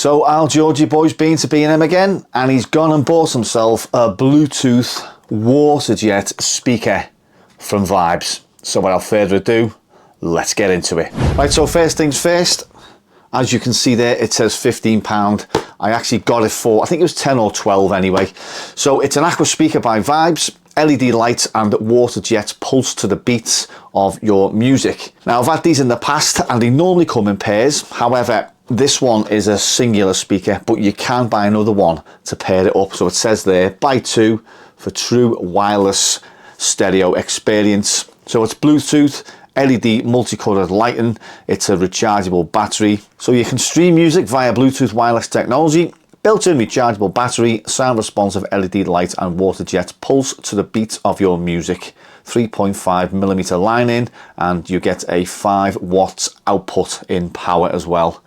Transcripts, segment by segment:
So Al Georgie boy's been to B&M again, and he's gone and bought himself a Bluetooth waterjet speaker from Vibes. So without further ado, let's get into it. Right, so first things first, as you can see there, it says £15. I actually got it for, I think it was 10 or 12 anyway. So it's an Aqua speaker by Vibes, LED lights and water jets pulse to the beats of your music. Now I've had these in the past and they normally come in pairs. However, this one is a singular speaker, but you can buy another one to pair it up. So it says there, buy two for true wireless stereo experience. So it's Bluetooth, LED multicolored lighting, it's a rechargeable battery. So you can stream music via Bluetooth wireless technology, built-in rechargeable battery, sound responsive LED lights and water jets pulse to the beat of your music. 3.5mm line in, and you get a 5 watts output in power as well.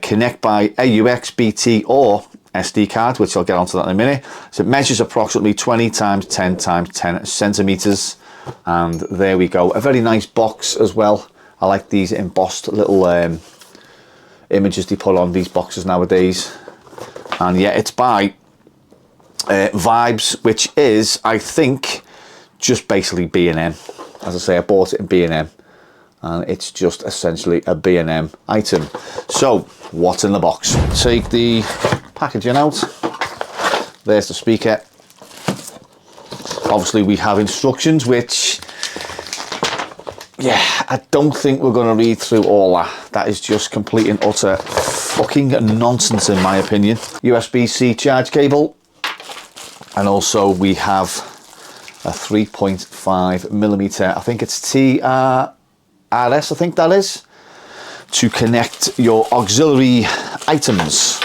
Connect by AUX, BT or SD card, which I'll get onto that in a minute. So it measures approximately 20 times 10 times 10 centimeters. And there we go, a very nice box as well. I like these embossed little images they put on these boxes nowadays. And yeah, it's by Vibes, which is, I think, just basically B&M. As I say, I bought it in B&M, and it's just essentially a B&M item. So what's in the box? Take the packaging out. There's the speaker. Obviously we have instructions, which, yeah, I don't think we're going to read through all that. That is just complete and utter fucking nonsense in my opinion. USB-C charge cable, and also we have a 3.5mm, I think it's TRS, I think that is, to connect your auxiliary items.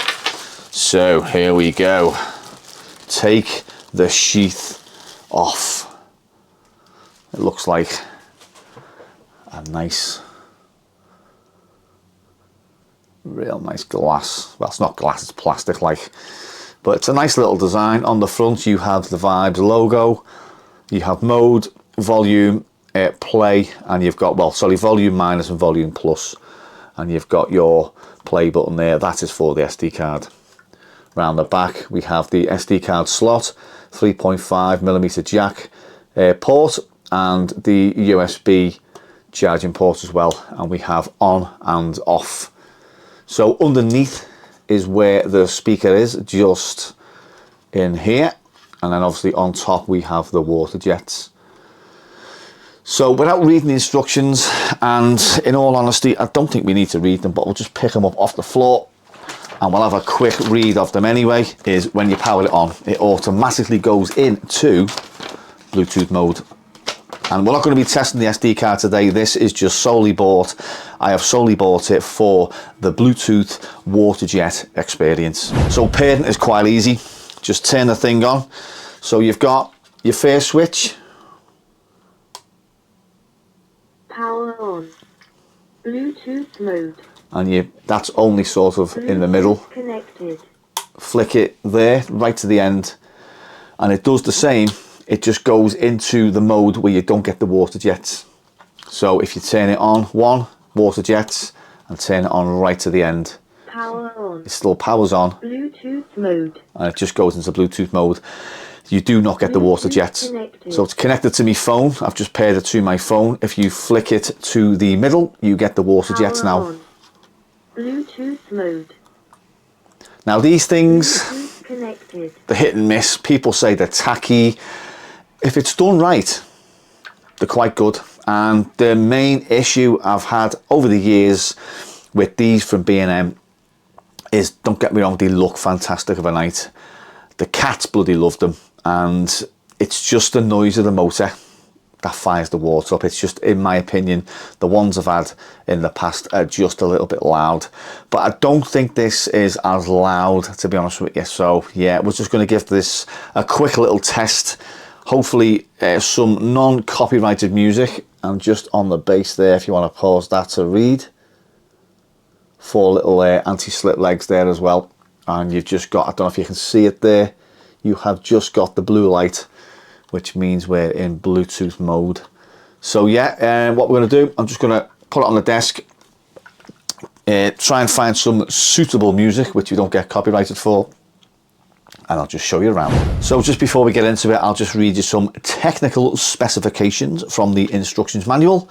So here we go. Take the sheath off. It looks like a nice, real nice glass. Well, it's not glass, it's plastic like, but it's a nice little design. On the front you have the Vibes logo, you have mode, volume, play, and you've got, well, sorry, volume minus and volume plus, and you've got your play button there. That is for the SD card. Round the back we have the SD card slot, 3.5mm jack port, and the USB charging port as well, and we have on and off. So underneath is where the speaker is, just in here, and then obviously on top we have the water jets. So without reading the instructions, and in all honesty I don't think we need to read them, but we'll just pick them up off the floor and we'll have a quick read of them anyway. Is when you power it on, it automatically goes into Bluetooth mode. And we're not going to be testing the SD card today. This is just solely bought. I have solely bought it for the Bluetooth water jet experience. So pairing is quite easy. Just turn the thing on. So you've got your first switch. Power on. Bluetooth mode. And that's only sort of Bluetooth in the middle. Connected. Flick it there, right to the end. And it does the same. It just goes into the mode where you don't get the water jets. So if you turn it on, one, water jets, and turn it on right to the end. Power on. It still powers on. Bluetooth mode. And it just goes into Bluetooth mode. You do not get the water jets. Connected. So it's connected to my phone. I've just paired it to my phone. If you flick it to the middle, you get the water jets now. On. Bluetooth mode. Now these things, connected. They're hit and miss. People say they're tacky. If it's done right, they're quite good. And the main issue I've had over the years with these from B&M is, don't get me wrong, they look fantastic of a night. The cats bloody love them, and it's just the noise of the motor that fires the water up. It's just, in my opinion, the ones I've had in the past are just a little bit loud. But I don't think this is as loud, to be honest with you. So yeah, we're just going to give this a quick little test. Hopefully some non-copyrighted music. And just on the bass there, if you want to pause that to read. 4 little anti-slip legs there as well. And you've just got, I don't know if you can see it there, you have just got the blue light, which means we're in Bluetooth mode. So yeah, what we're going to do, I'm just going to put it on the desk, try and find some suitable music which you don't get copyrighted for, and I'll just show you around. So just before we get into it, I'll just read you some technical specifications from the instructions manual.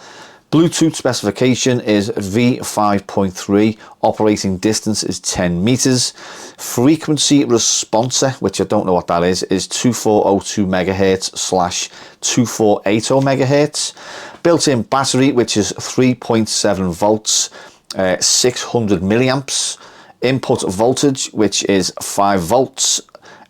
Bluetooth specification is V5.3, operating distance is 10 meters. Frequency responser, which I don't know what that is 2402 megahertz / 2480 megahertz. Built-in battery, which is 3.7 volts, 600 milliamps. Input voltage, which is 5 volts.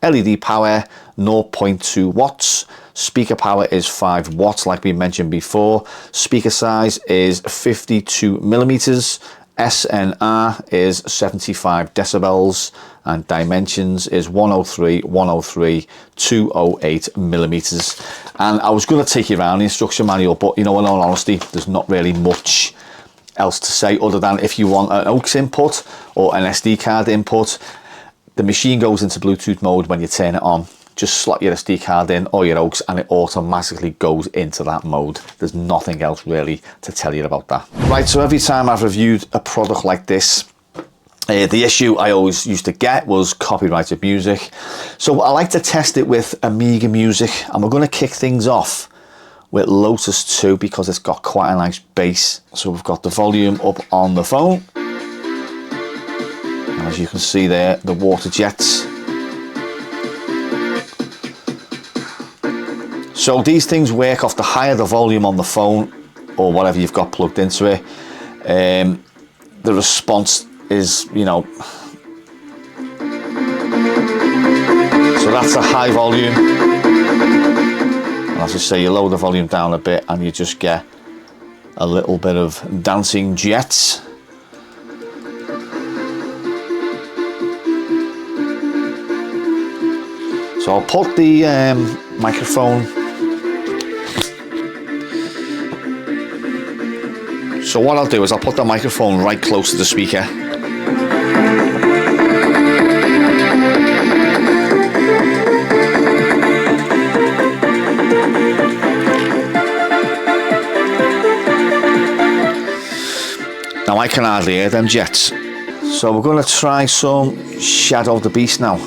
LED power, 0.2 watts. Speaker power is 5 watts, like we mentioned before. Speaker size is 52 millimeters. SNR is 75 decibels, and dimensions is 103, 103, 208 millimeters. And I was going to take you around the instruction manual, but you know, in all honesty, there's not really much else to say other than if you want an aux input or an SD card input, the machine goes into Bluetooth mode when you turn it on. Just slot your SD card in or your aux and it automatically goes into that mode. There's nothing else really to tell you about that. Right, so every time I've reviewed a product like this, the issue I always used to get was copyrighted music. So I like to test it with Amiga music, and we're going to kick things off with Lotus 2 because it's got quite a nice bass. So we've got the volume up on the phone, and as you can see there, the water jets. So these things work off the higher the volume on the phone or whatever you've got plugged into it. The response is, you know, so that's a high volume. And as I say, you lower the volume down a bit and you just get a little bit of dancing jets. So I'll put the microphone. So what I'll do is I'll put the microphone right close to the speaker. Now I can hardly hear them jets. So we're going to try some Shadow the Beast now.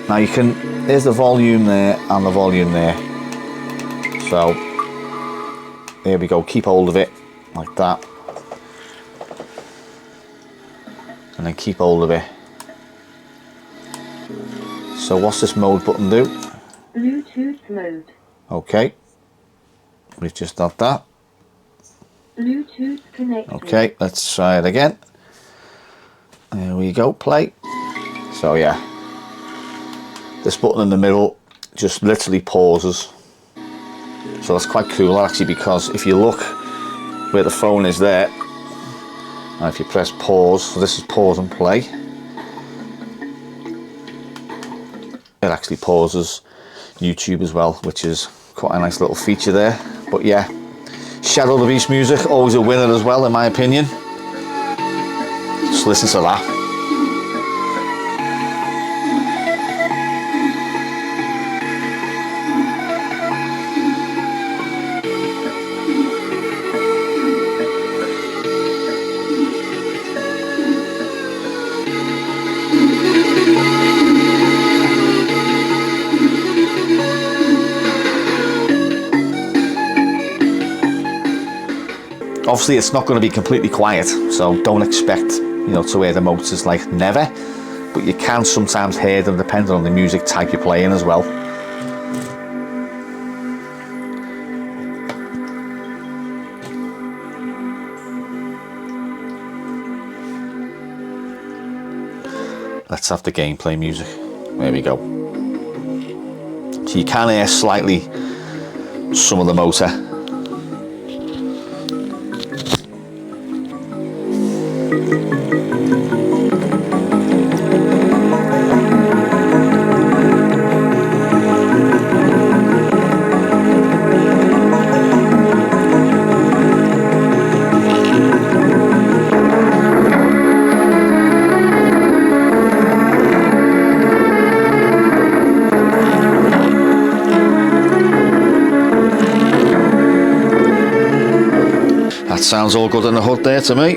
Now you can, there's the volume there and the volume there. So there we go, keep hold of it like that. And then keep hold of it. So what's this mode button do? Bluetooth mode. Okay. We've just done that. Bluetooth connected. Okay, let's try it again. There we go, play. So yeah. This button in the middle just literally pauses. So that's quite cool actually, because if you look where the phone is there, and if you press pause, so this is pause and play, it actually pauses YouTube as well, which is quite a nice little feature there. But yeah, Shadow the Beast music, always a winner as well in my opinion. Just listen to that. Obviously it's not going to be completely quiet, so don't expect, you know, to hear the motors like never, but you can sometimes hear them depending on the music type you're playing as well. Let's have the gameplay music. There we go. So you can hear slightly some of the motor. Sounds all good in the hood there to me.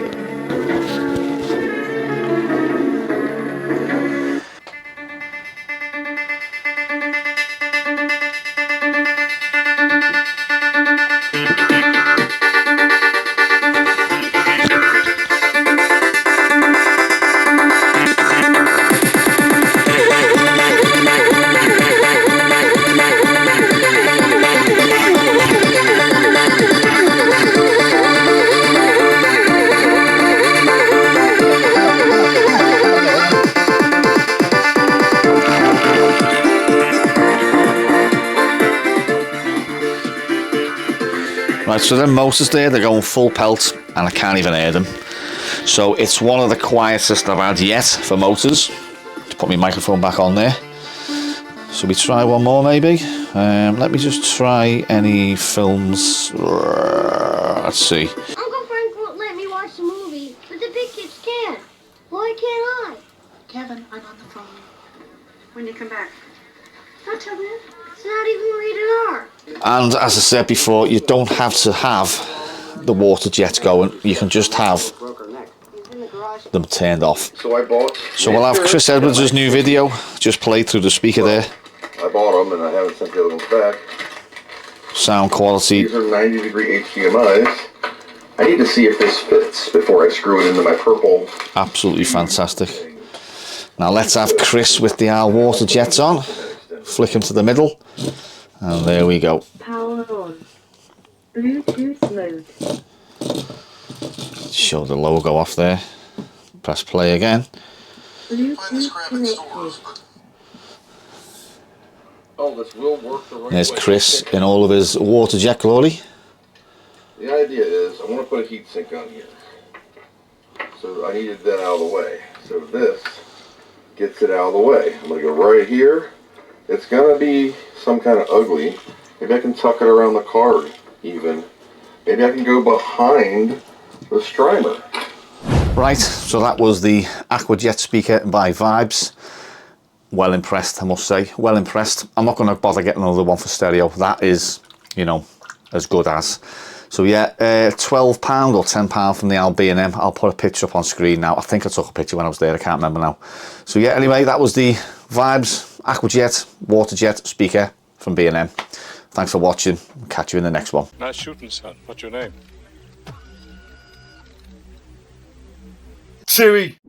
Right, so them motors there, they're going full pelt and I can't even hear them. So it's one of the quietest I've had yet for motors. Let's put my microphone back on there. So we try one more maybe. Let me just try any films. Let's see. Uncle Frank won't let me watch the movie, but the big kids can. Why can't I? Kevin, I'm on the phone. When you come back? Not till then. It's not even rated R. And as I said before, you don't have to have the water jets going. You can just have them turned off. So I bought. So we'll have Chris Edwards' new video just played through the speaker there. I bought them and I haven't sent the other ones back. Sound quality. These are 90-degree HDMIs. I need to see if this fits before I screw it into my purple. Absolutely fantastic. Now let's have Chris with the R water jets on. Flick him to the middle. And there we go. Power on. Bluetooth mode. Show the logo off there. Press play again. Bluetooth connected. Oh, this will work the right There's way. Chris in all of his water jet glory. The idea is I want to put a heat sink on here. So I needed that out of the way. So this gets it out of the way. I'm going to go right here. It's going to be some kind of ugly. Maybe I can tuck it around the card even. Maybe I can go behind the strimer. Right, so that was the Aqua jet speaker by Vibes. Well impressed, I must say. Well impressed. I'm not going to bother getting another one for stereo. That is, you know, as good as. So yeah, £12 or £10 from the B&M. I'll put a picture up on screen now. I think I took a picture when I was there. I can't remember now. So yeah, anyway, that was the Vibes Aqua jet water jet speaker from B&M. Thanks for watching. Catch you in the next one. Nice shooting, son. What's your name? Siri!